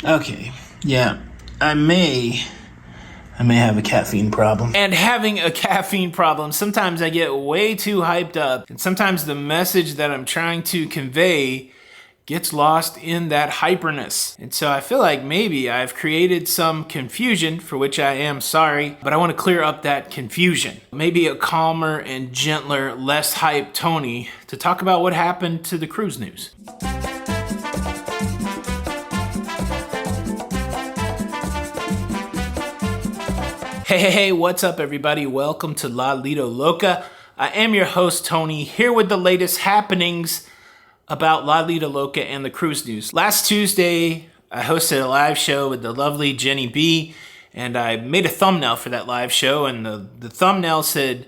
Okay, yeah, I may have a caffeine problem. And having a caffeine problem, sometimes I get way too hyped up, and sometimes the message that I'm trying to convey gets lost in that hyperness. And so I feel like maybe I've created some confusion, for which I am sorry, but I want to clear up that confusion. Maybe a calmer and gentler, less hyped Tony to talk about what happened to the cruise news. Hey, what's up everybody? Welcome to La Lido Loca. I am your host, Tony, here with the latest happenings about La Lido Loca and the cruise news. Last Tuesday, I hosted a live show with the lovely Jenny B, and I made a thumbnail for that live show, and the thumbnail said,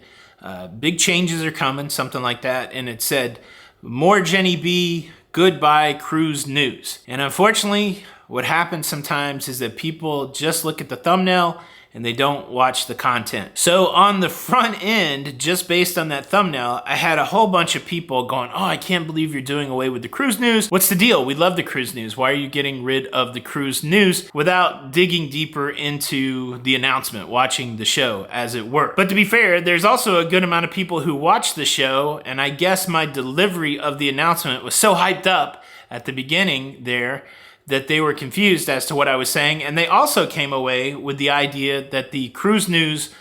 big changes are coming, something like that, and it said, more Jenny B, goodbye cruise news. And unfortunately, what happens sometimes is that people just look at the thumbnail and they don't watch the content. So on the front end, just based on that thumbnail, I had a whole bunch of people going, oh, I can't believe you're doing away with the cruise news. What's the deal? We love the cruise news. Why are you getting rid of the cruise news? Without digging deeper into the announcement, watching the show as it were. But to be fair, there's also a good amount of people who watch the show, and I guess my delivery of the announcement was so hyped up at the beginning there that they were confused as to what I was saying, and they also came away with the idea that the cruise news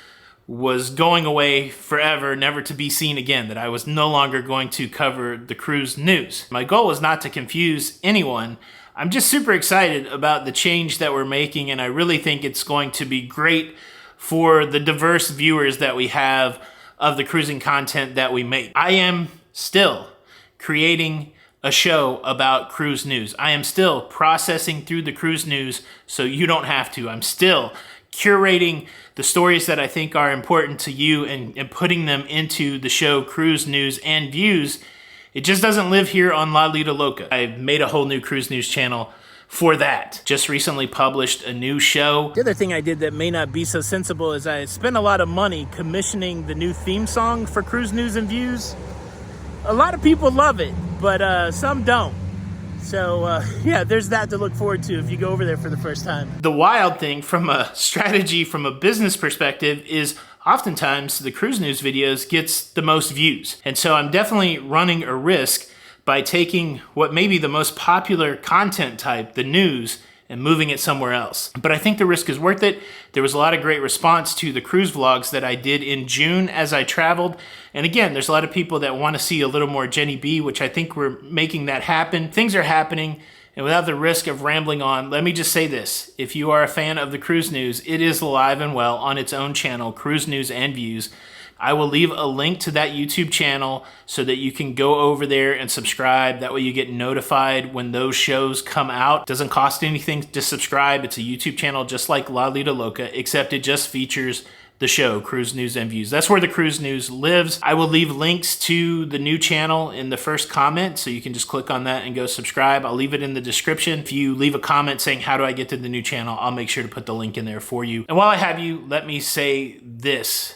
was going away forever, never to be seen again, that I was no longer going to cover the cruise news. My goal was not to confuse anyone. I'm just super excited about the change that we're making, and I really think it's going to be great for the diverse viewers that we have of the cruising content that we make. I am still creating a show about cruise news. I am still processing through the cruise news so you don't have to. I'm still curating the stories that I think are important to you and putting them into the show Cruise News and Views. It just doesn't live here on La Lido Loca. I've made a whole new cruise news channel for that. Just recently published a new show. The other thing I did that may not be so sensible is I spent a lot of money commissioning the new theme song for Cruise News and Views. A lot of people love it, but some don't. So yeah, there's that to look forward to if you go over there for the first time. The wild thing from a strategy, from a business perspective, is oftentimes the cruise news videos gets the most views. And so I'm definitely running a risk by taking what may be the most popular content type, the news, and moving it somewhere else. But I think the risk is worth it. There was a lot of great response to the cruise vlogs that I did in June as I traveled. And again, there's a lot of people that want to see a little more Jenny B, which I think we're making that happen. Things are happening, and without the risk of rambling on, let me just say this. If you are a fan of the cruise news, it is alive and well on its own channel, Cruise News and Views. I will leave a link to that YouTube channel so that you can go over there and subscribe. That way you get notified when those shows come out. It doesn't cost anything to subscribe. It's a YouTube channel just like La Lido Loca, except it just features the show, Cruise News and Views. That's where the cruise news lives. I will leave links to the new channel in the first comment, so you can just click on that and go subscribe. I'll leave it in the description. If you leave a comment saying, how do I get to the new channel, I'll make sure to put the link in there for you. And while I have you, let me say this.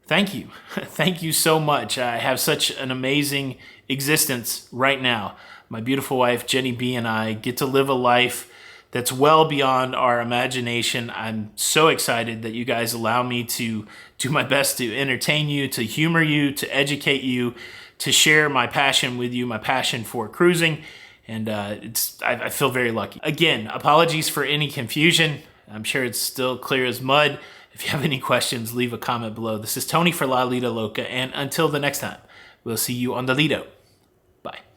Thank you. Thank you so much. I have such an amazing existence right now. My beautiful wife, Jenny B, and I get to live a life that's well beyond our imagination. I'm so excited that you guys allow me to do my best to entertain you, to humor you, to educate you, to share my passion with you, my passion for cruising. And I feel very lucky. Again, apologies for any confusion. I'm sure it's still clear as mud. If you have any questions, leave a comment below. This is Tony for La Lido Loca, and until the next time, we'll see you on the Lido.